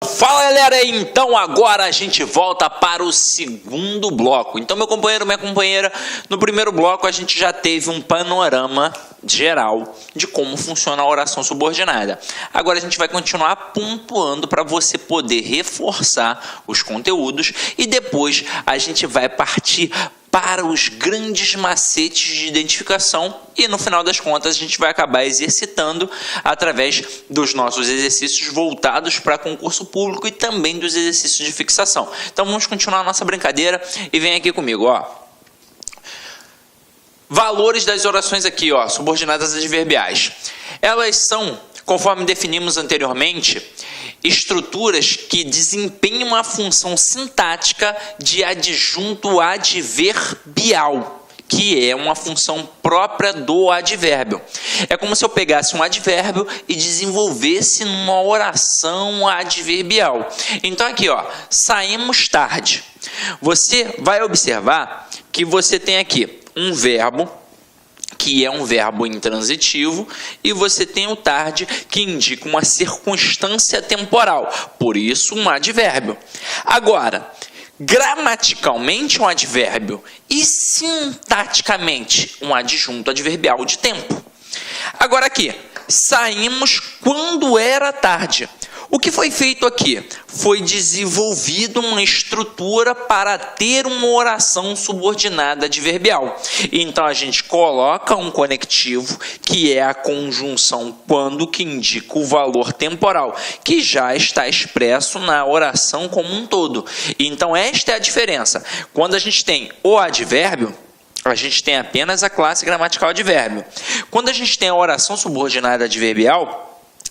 Fala galera, então agora a gente volta para o segundo bloco. Então meu companheiro, minha companheira, no primeiro bloco a gente já teve um panorama geral de como funciona a oração subordinada. Agora a gente vai continuar pontuando para você poder reforçar os conteúdos e depois a gente vai partir para os grandes macetes de identificação e no final das contas a gente vai acabar exercitando através dos nossos exercícios voltados para concurso público e também dos exercícios de fixação. Então vamos continuar a nossa brincadeira e vem aqui comigo, ó. Valores das orações aqui, ó, subordinadas adverbiais. Elas são, conforme definimos anteriormente, estruturas que desempenham a função sintática de adjunto adverbial, que é uma função própria do advérbio. É como se eu pegasse um advérbio e desenvolvesse numa oração adverbial. Então aqui, ó, saímos tarde. Você vai observar que você tem aqui um verbo, que é um verbo intransitivo, e você tem o tarde, que indica uma circunstância temporal, por isso um advérbio. Agora, gramaticalmente um advérbio e sintaticamente um adjunto adverbial de tempo. Agora aqui, saímos quando era tarde. O que foi feito aqui? Foi desenvolvido uma estrutura para ter uma oração subordinada adverbial. Então, a gente coloca um conectivo, que é a conjunção quando, que indica o valor temporal, que já está expresso na oração como um todo. Então, esta é a diferença. Quando a gente tem o advérbio, a gente tem apenas a classe gramatical advérbio. Quando a gente tem a oração subordinada adverbial,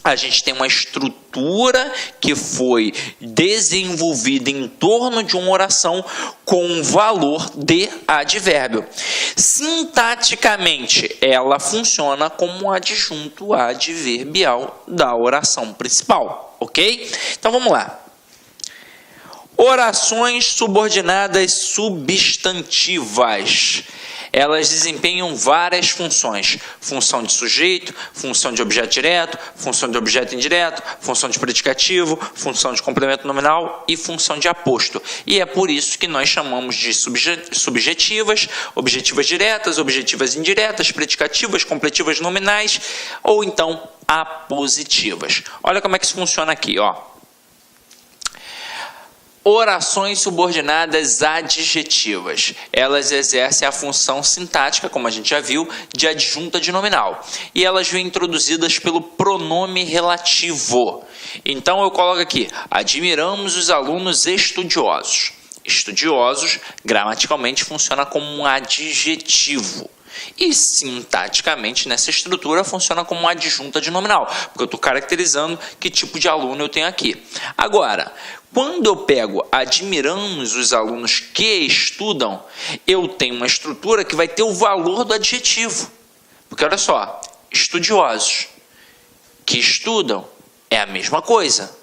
a gente tem uma estrutura que foi desenvolvida em torno de uma oração com um valor de advérbio. Sintaticamente, ela funciona como um adjunto adverbial da oração principal, ok? Então vamos lá. Orações subordinadas substantivas. Elas desempenham várias funções. Função de sujeito, função de objeto direto, função de objeto indireto, função de predicativo, função de complemento nominal e função de aposto. E é por isso que nós chamamos de subjetivas, objetivas diretas, objetivas indiretas, predicativas, completivas nominais ou então apositivas. Olha como é que isso funciona aqui, ó. Orações subordinadas adjetivas. Elas exercem a função sintática, como a gente já viu, de adjunta de nominal. E elas vêm introduzidas pelo pronome relativo. Então eu coloco aqui, admiramos os alunos estudiosos. Estudiosos, gramaticalmente, funciona como um adjetivo. E sintaticamente, nessa estrutura, funciona como uma adjunta de nominal, porque eu estou caracterizando que tipo de aluno eu tenho aqui. Agora, quando eu pego admiramos os alunos que estudam, eu tenho uma estrutura que vai ter o valor do adjetivo. Porque olha só, estudiosos que estudam é a mesma coisa.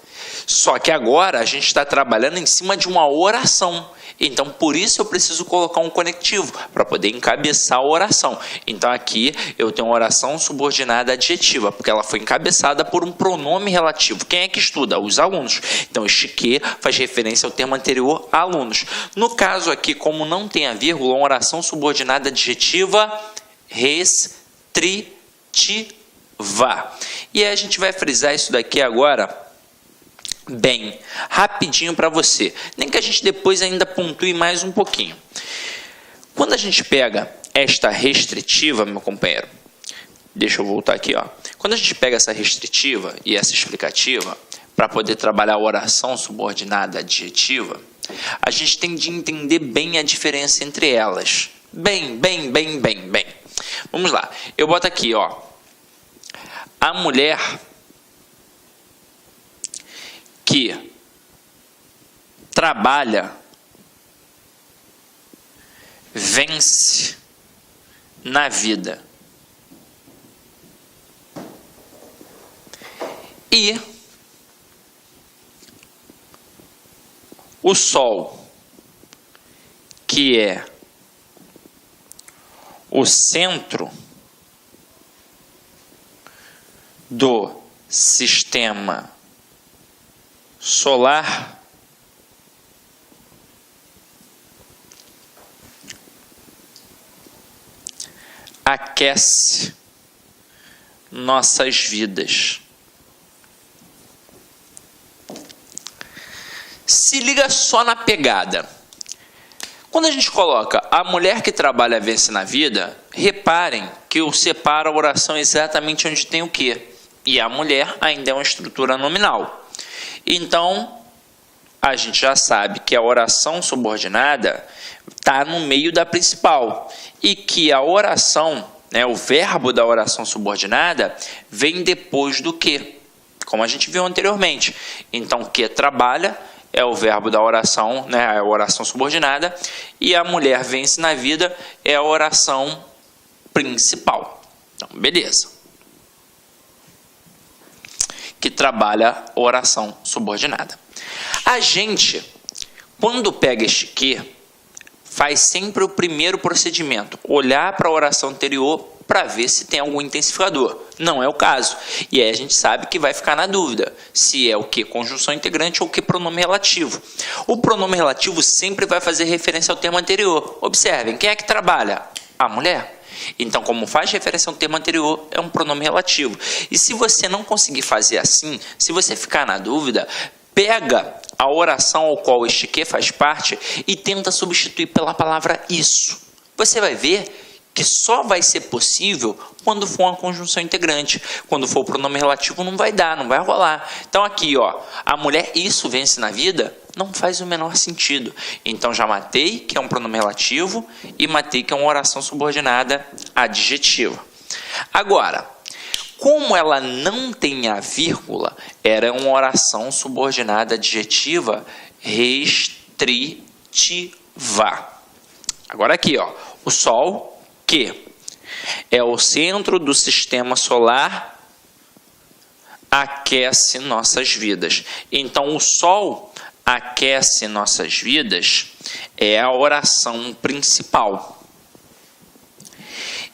Só que agora a gente está trabalhando em cima de uma oração. Então, por isso eu preciso colocar um conectivo, para poder encabeçar a oração. Então, aqui eu tenho uma oração subordinada adjetiva, porque ela foi encabeçada por um pronome relativo. Quem é que estuda? Os alunos. Então, este que faz referência ao termo anterior, alunos. No caso aqui, como não tem a vírgula, uma oração subordinada adjetiva restritiva. E aí a gente vai frisar isso daqui agora bem rapidinho para você, nem que a gente depois ainda pontue mais um pouquinho. Quando a gente pega esta restritiva, meu companheiro, deixa eu voltar aqui, ó. Quando a gente pega essa restritiva e essa explicativa para poder trabalhar a oração subordinada adjetiva, a gente tem de entender bem a diferença entre elas. Bem. Vamos lá. Eu boto aqui, ó. A mulher que trabalha, vence na vida. E o sol, que é o centro do sistema solar aquece nossas vidas. Se liga só na pegada. Quando a gente coloca a mulher que trabalha vence na vida, reparem que eu separo a oração exatamente onde tem o quê? E a mulher ainda é uma estrutura nominal. Então, a gente já sabe que a oração subordinada está no meio da principal. E que a oração, o verbo da oração subordinada, vem depois do que, como a gente viu anteriormente. Então, que trabalha é o verbo da oração, a oração subordinada, e a mulher vence na vida é a oração principal. Então, beleza. Que trabalha a oração subordinada. A gente, quando pega este que, faz sempre o primeiro procedimento, olhar para a oração anterior para ver se tem algum intensificador. Não é o caso. E aí a gente sabe que vai ficar na dúvida se é o que conjunção integrante ou o que pronome relativo. O pronome relativo sempre vai fazer referência ao termo anterior. Observem, quem é que trabalha? A mulher. Então, como faz referência ao termo anterior, é um pronome relativo. E se você não conseguir fazer assim, se você ficar na dúvida, pega a oração ao qual este que faz parte e tenta substituir pela palavra isso. Você vai ver que só vai ser possível quando for uma conjunção integrante. Quando for o pronome relativo não vai dar, não vai rolar. Então aqui, a mulher isso vence na vida, não faz o menor sentido. Então já matei que é um pronome relativo e matei que é uma oração subordinada adjetiva. Agora, como ela não tem a vírgula, era uma oração subordinada adjetiva restritiva. Agora aqui, o Sol, que é o centro do sistema solar, aquece nossas vidas. Então, o Sol aquece nossas vidas é a oração principal.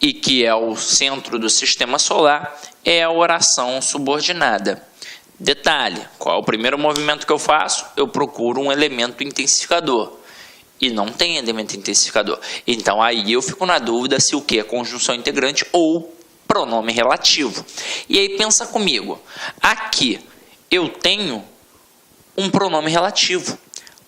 E que é o centro do sistema solar é a oração subordinada. Detalhe, qual é o primeiro movimento que eu faço? Eu procuro um elemento intensificador. E não tem elemento intensificador. Então, aí eu fico na dúvida se o que é conjunção integrante ou pronome relativo. E aí, pensa comigo. Aqui, eu tenho um pronome relativo.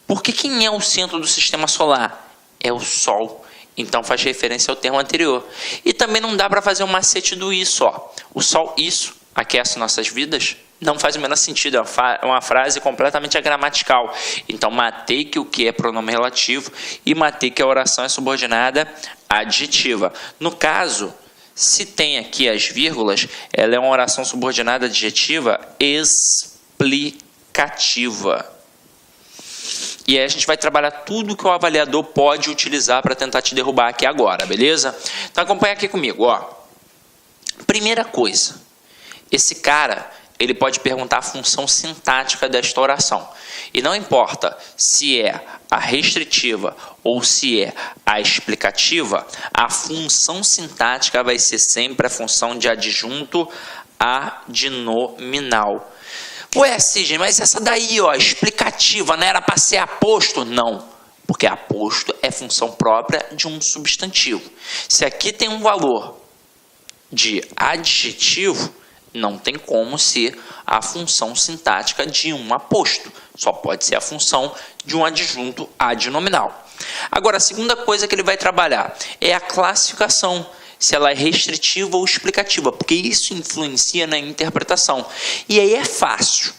Porque quem é o centro do sistema solar? É o Sol. Então, faz referência ao termo anterior. E também não dá para fazer um macete do isso. O Sol, isso, aquece nossas vidas. Não faz o menor sentido, é uma frase completamente agramatical. Então, matei que o que é pronome relativo e matei que a oração é subordinada adjetiva. No caso, se tem aqui as vírgulas, ela é uma oração subordinada adjetiva explicativa. E aí a gente vai trabalhar tudo que o avaliador pode utilizar para tentar te derrubar aqui agora, beleza? Então, acompanha aqui comigo, Primeira coisa, esse cara, ele pode perguntar a função sintática desta oração. E não importa se é a restritiva ou se é a explicativa, a função sintática vai ser sempre a função de adjunto adnominal. Ué, Sidney, mas essa daí, explicativa, não era para ser aposto? Não, porque aposto é função própria de um substantivo. Se aqui tem um valor de adjetivo, não tem como ser a função sintática de um aposto. Só pode ser a função de um adjunto adnominal. Agora, a segunda coisa que ele vai trabalhar é a classificação, se ela é restritiva ou explicativa, porque isso influencia na interpretação. E aí é fácil,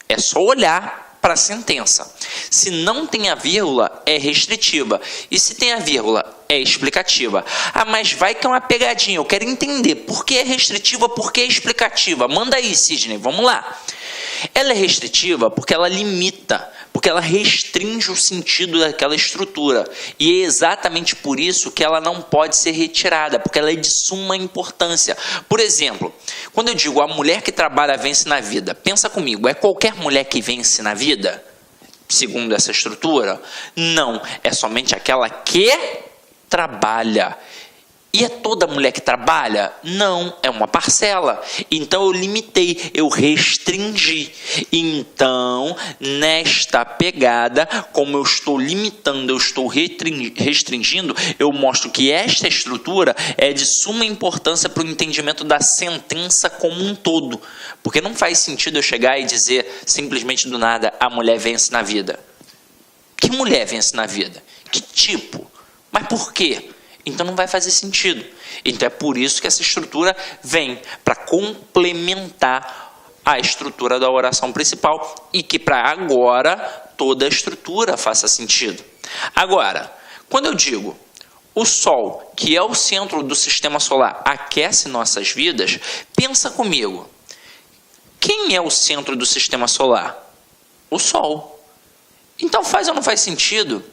é só olhar para a sentença. Se não tem a vírgula, é restritiva. E se tem a vírgula, é explicativa. Ah, mas vai que é uma pegadinha. Eu quero entender por que é restritiva, por que é explicativa. Manda aí, Sidney, vamos lá. Ela é restritiva porque ela limita, porque ela restringe o sentido daquela estrutura. E é exatamente por isso que ela não pode ser retirada, porque ela é de suma importância. Por exemplo, quando eu digo a mulher que trabalha vence na vida, pensa comigo, é qualquer mulher que vence na vida? Segundo essa estrutura? Não, é somente aquela que trabalha. E é toda mulher que trabalha? Não, é uma parcela. Então eu limitei, eu restringi. Então, nesta pegada, como eu estou limitando, eu estou restringindo, eu mostro que esta estrutura é de suma importância para o entendimento da sentença como um todo. Porque não faz sentido eu chegar e dizer simplesmente do nada, a mulher vence na vida. Que mulher vence na vida? Que tipo? Mas por quê? Então não vai fazer sentido. Então é por isso que essa estrutura vem para complementar a estrutura da oração principal e que para agora toda a estrutura faça sentido. Agora, quando eu digo o Sol, que é o centro do sistema solar, aquece nossas vidas, pensa comigo. Quem é o centro do sistema solar? O Sol. Então faz ou não faz sentido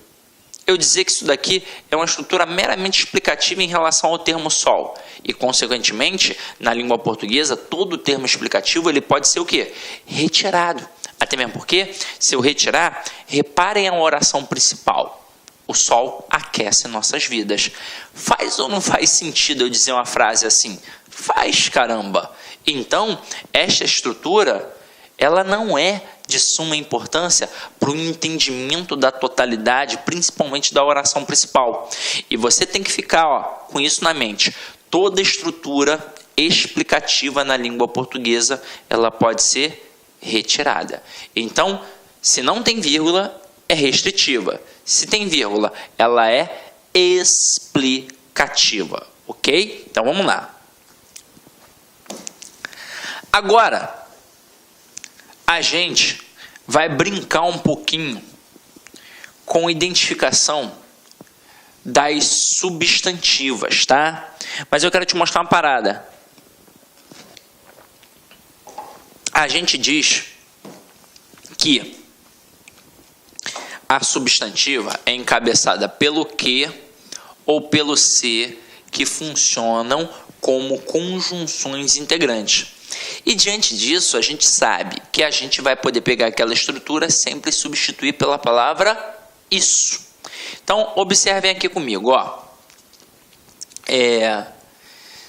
eu dizer que isso daqui é uma estrutura meramente explicativa em relação ao termo Sol. E, consequentemente, na língua portuguesa, todo termo explicativo ele pode ser o quê? Retirado. Até mesmo porque, se eu retirar, reparem a oração principal. O Sol aquece nossas vidas. Faz ou não faz sentido eu dizer uma frase assim? Faz, caramba! Então, esta estrutura, ela não é de suma importância para o entendimento da totalidade, principalmente da oração principal. E você tem que ficar com isso na mente. Toda estrutura explicativa na língua portuguesa, ela pode ser retirada. Então, se não tem vírgula, é restritiva. Se tem vírgula, ela é explicativa. Ok? Então, vamos lá. Agora, a gente vai brincar um pouquinho com a identificação das substantivas, tá? Mas eu quero te mostrar uma parada. A gente diz que a substantiva é encabeçada pelo que ou pelo se que funcionam como conjunções integrantes. E diante disso, a gente sabe que a gente vai poder pegar aquela estrutura sempre e substituir pela palavra isso. Então, observem aqui comigo, ó.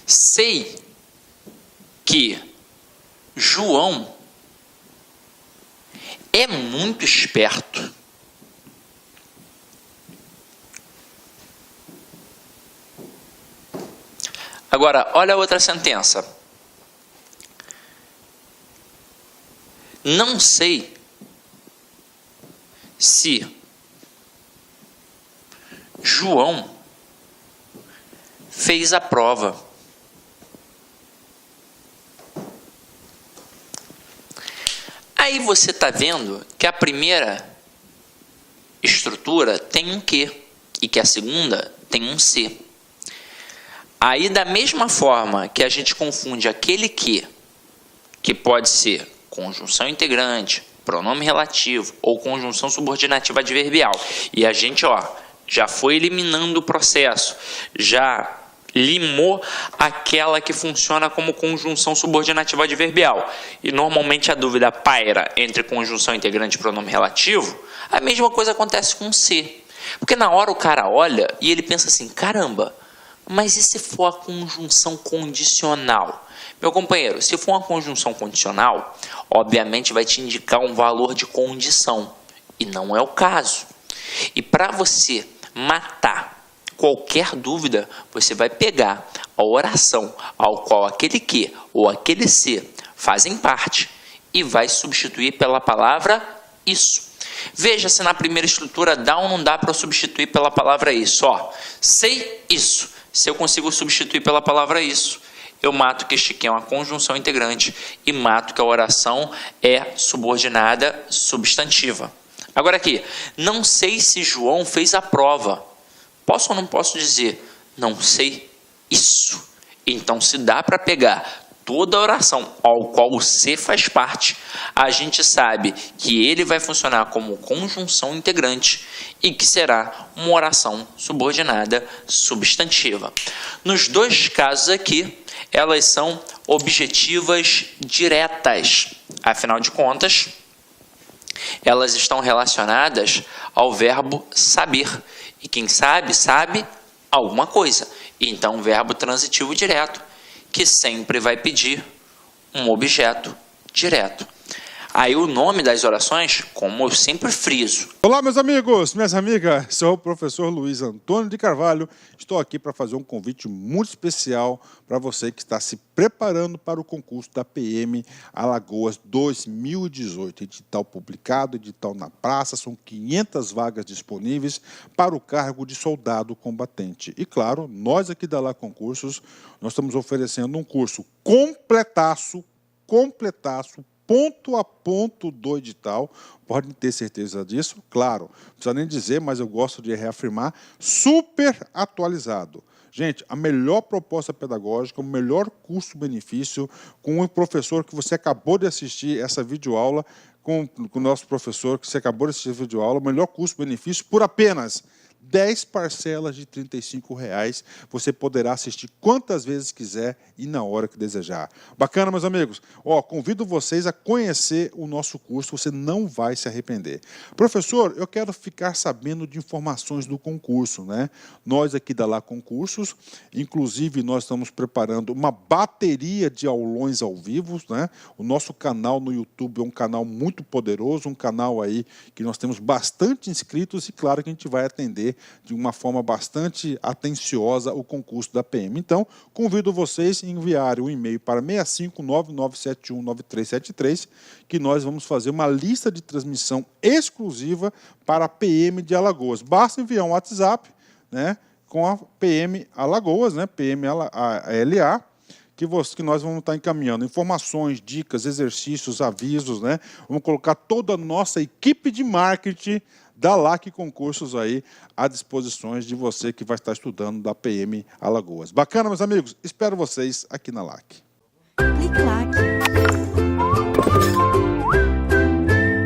Sei que João é muito esperto. Agora, olha a outra sentença. Não sei se João fez a prova. Aí você está vendo que a primeira estrutura tem um que e que a segunda tem um se. Aí, da mesma forma que a gente confunde aquele que pode ser conjunção integrante, pronome relativo ou conjunção subordinativa adverbial. E a gente, já foi eliminando o processo, já limou aquela que funciona como conjunção subordinativa adverbial. E normalmente a dúvida paira entre conjunção integrante e pronome relativo. A mesma coisa acontece com se. Porque na hora o cara olha e ele pensa assim, caramba, mas e se for a conjunção condicional? Meu companheiro, se for uma conjunção condicional, obviamente vai te indicar um valor de condição. E não é o caso. E para você matar qualquer dúvida, você vai pegar a oração ao qual aquele que ou aquele se fazem parte e vai substituir pela palavra isso. Veja se na primeira estrutura dá ou não dá para substituir pela palavra isso. Sei isso. Se eu consigo substituir pela palavra isso, eu mato que este aqui é uma conjunção integrante e mato que a oração é subordinada substantiva. Agora aqui, não sei se João fez a prova. Posso ou não posso dizer? Não sei isso. Então, se dá para pegar toda a oração ao qual o se faz parte, a gente sabe que ele vai funcionar como conjunção integrante e que será uma oração subordinada substantiva. Nos dois casos aqui, elas são objetivas diretas. Afinal de contas, elas estão relacionadas ao verbo saber. E quem sabe, sabe alguma coisa. Então, verbo transitivo direto, que sempre vai pedir um objeto direto. Aí o nome das orações, como eu sempre friso. Olá, meus amigos, minhas amigas, sou o professor Luiz Antônio de Carvalho. Estou aqui para fazer um convite muito especial para você que está se preparando para o concurso da PM Alagoas 2018. Edital publicado, edital na praça, são 500 vagas disponíveis para o cargo de soldado combatente. E claro, nós aqui da Lá Concursos, nós estamos oferecendo um curso completaço, ponto a ponto do edital, podem ter certeza disso, claro, não precisa nem dizer, mas eu gosto de reafirmar, super atualizado. Gente, a melhor proposta pedagógica, o melhor custo-benefício, com o professor que você acabou de assistir essa videoaula, com o nosso professor que você acabou de assistir a videoaula, o melhor custo-benefício por apenas 10 parcelas de R$ 35. Você poderá assistir quantas vezes quiser e na hora que desejar. Bacana, meus amigos? Convido vocês a conhecer o nosso curso, você não vai se arrepender. Professor, eu quero ficar sabendo de informações do concurso, né? Nós aqui da Lá Concursos, inclusive nós estamos preparando uma bateria de aulões ao vivo, né? O nosso canal no YouTube é um canal muito poderoso, um canal aí que nós temos bastante inscritos e claro que a gente vai atender de uma forma bastante atenciosa o concurso da PM. Então, convido vocês a enviarem um e-mail para 659-9971-9373, que nós vamos fazer uma lista de transmissão exclusiva para a PM de Alagoas. Basta enviar um WhatsApp, né, com a PM Alagoas, né, PM LA, que nós vamos estar encaminhando informações, dicas, exercícios, avisos, né? Vamos colocar toda a nossa equipe de marketing da LAC Concursos aí à disposição de você que vai estar estudando da PM Alagoas. Bacana, meus amigos? Espero vocês aqui na LAC. Clique LAC.